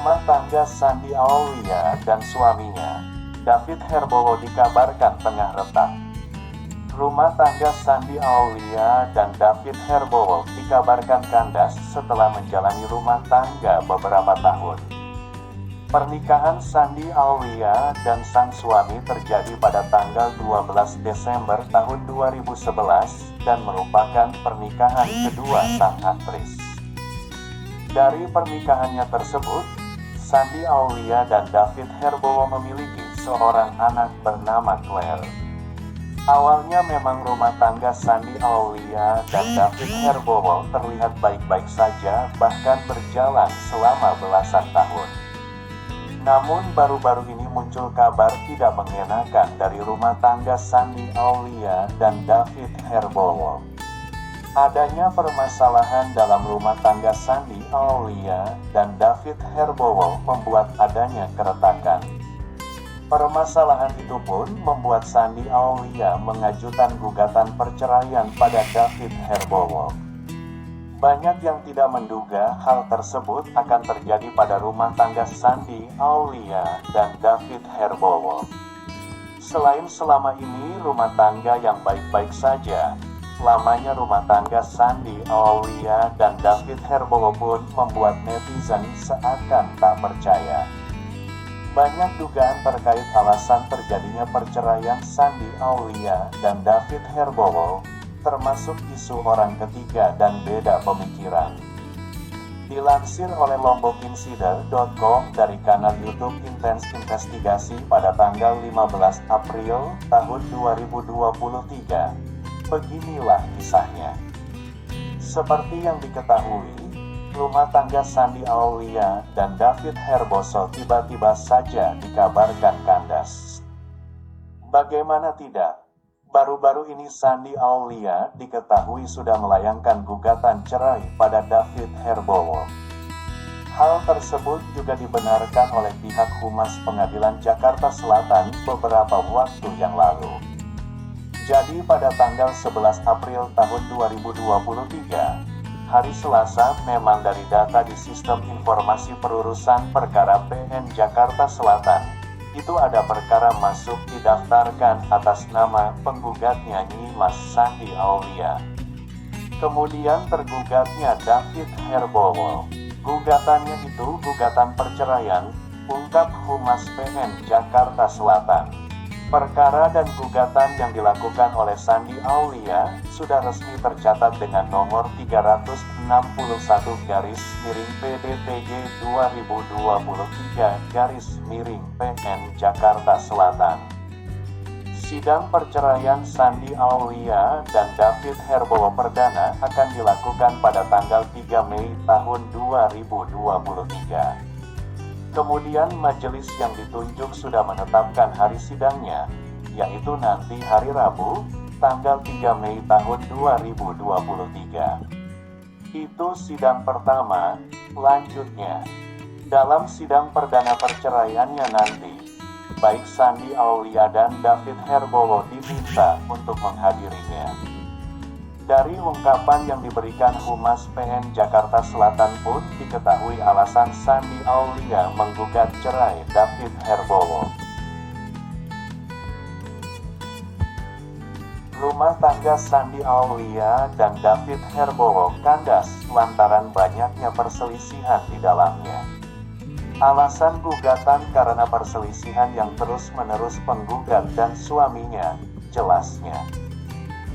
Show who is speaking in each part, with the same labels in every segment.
Speaker 1: Rumah tangga Sandi Aulia dan suaminya, David Herbowo, dikabarkan tengah retak. Rumah tangga Sandi Aulia dan David Herbowo dikabarkan kandas setelah menjalani rumah tangga beberapa tahun. Pernikahan Sandi Aulia dan sang suami terjadi pada tanggal 12 Desember tahun 2011 dan merupakan pernikahan kedua sang aktris. Dari pernikahannya tersebut, Sandi Aulia dan David Herbowo memiliki seorang anak bernama Claire. Awalnya memang rumah tangga Sandi Aulia dan David Herbowo terlihat baik-baik saja, bahkan berjalan selama belasan tahun. Namun baru-baru ini muncul kabar tidak mengenakan dari rumah tangga Sandi Aulia dan David Herbowo. Adanya permasalahan dalam rumah tangga Sandi Aulia dan David Herbowo membuat adanya keretakan. Permasalahan itu pun membuat Sandi Aulia mengajukan gugatan perceraian pada David Herbowo. Banyak yang tidak menduga hal tersebut akan terjadi pada rumah tangga Sandi Aulia dan David Herbowo. Selain selama ini rumah tangga yang baik-baik saja, lamanya rumah tangga Sandi Aulia dan David Herbowo pun membuat netizen seakan tak percaya. Banyak dugaan terkait alasan terjadinya perceraian Sandi Aulia dan David Herbowo, termasuk isu orang ketiga dan beda pemikiran. Dilansir oleh lombokinsider.com dari kanal YouTube Intens Investigasi pada tanggal 15 April tahun 2023, beginilah kisahnya. Seperti yang diketahui, rumah tangga Sandi Aulia dan David Herbowo tiba-tiba saja dikabarkan kandas. Bagaimana tidak? Baru-baru ini Sandi Aulia diketahui sudah melayangkan gugatan cerai pada David Herbowo. Hal tersebut juga dibenarkan oleh pihak Humas Pengadilan Jakarta Selatan beberapa waktu yang lalu. Jadi pada tanggal 11 April tahun 2023, hari Selasa, memang dari data di Sistem Informasi Perurusan Perkara PN Jakarta Selatan, itu ada perkara masuk didaftarkan atas nama penggugatnya Nyimas Sandi Aulia. Kemudian tergugatnya David Herbowo. Gugatannya itu gugatan perceraian, ungkap Humas PN Jakarta Selatan. Perkara dan gugatan yang dilakukan oleh Sandi Aulia sudah resmi tercatat dengan nomor 361-PDTG 2023-PN Jakarta Selatan. Sidang perceraian Sandi Aulia dan David Herbowo perdana akan dilakukan pada tanggal 3 Mei tahun 2023. Kemudian majelis yang ditunjuk sudah menetapkan hari sidangnya, yaitu nanti hari Rabu, tanggal 3 Mei tahun 2023. Itu sidang pertama. Lanjutnya, dalam sidang perdana perceraiannya nanti, baik Sandi Aulia dan David Herbowo diminta untuk menghadirinya. Dari ungkapan yang diberikan Humas PN Jakarta Selatan pun diketahui alasan Sandi Aulia menggugat cerai David Herbowo. Rumah tangga Sandi Aulia dan David Herbowo kandas lantaran banyaknya perselisihan di dalamnya. Alasan gugatan karena perselisihan yang terus-menerus penggugat dan suaminya, jelasnya.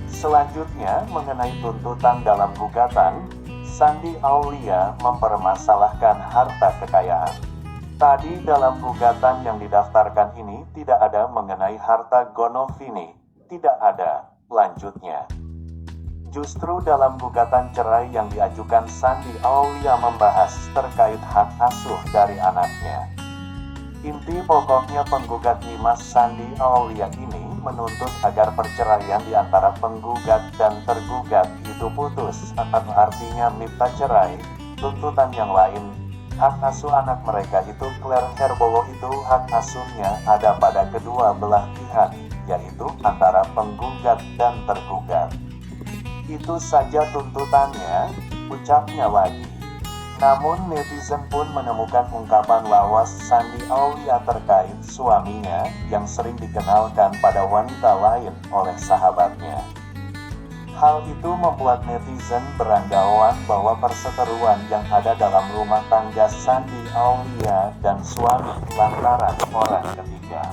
Speaker 1: Selanjutnya, mengenai tuntutan dalam gugatan, Sandi Aulia mempermasalahkan harta kekayaan. Tadi dalam gugatan yang didaftarkan ini tidak ada mengenai harta Gonofini, tidak ada, lanjutnya. Justru dalam gugatan cerai yang diajukan Sandi Aulia membahas terkait hak asuh dari anaknya. Inti pokoknya penggugat Nyimas Sandi Aulia ini menuntut agar perceraian di antara penggugat dan tergugat itu putus, artinya minta cerai. Tuntutan yang lain, hak asuh anak mereka itu Claire Herbowo itu hak asuhnya ada pada kedua belah pihak, yaitu antara penggugat dan tergugat. Itu saja tuntutannya, ucapnya lagi. Namun netizen pun menemukan ungkapan lawas Shandy Aulia terkait suaminya yang sering dikenalkan pada wanita lain oleh sahabatnya. Hal itu membuat netizen beranggapan bahwa perseteruan yang ada dalam rumah tangga Shandy Aulia dan suami lantaran orang ketiga.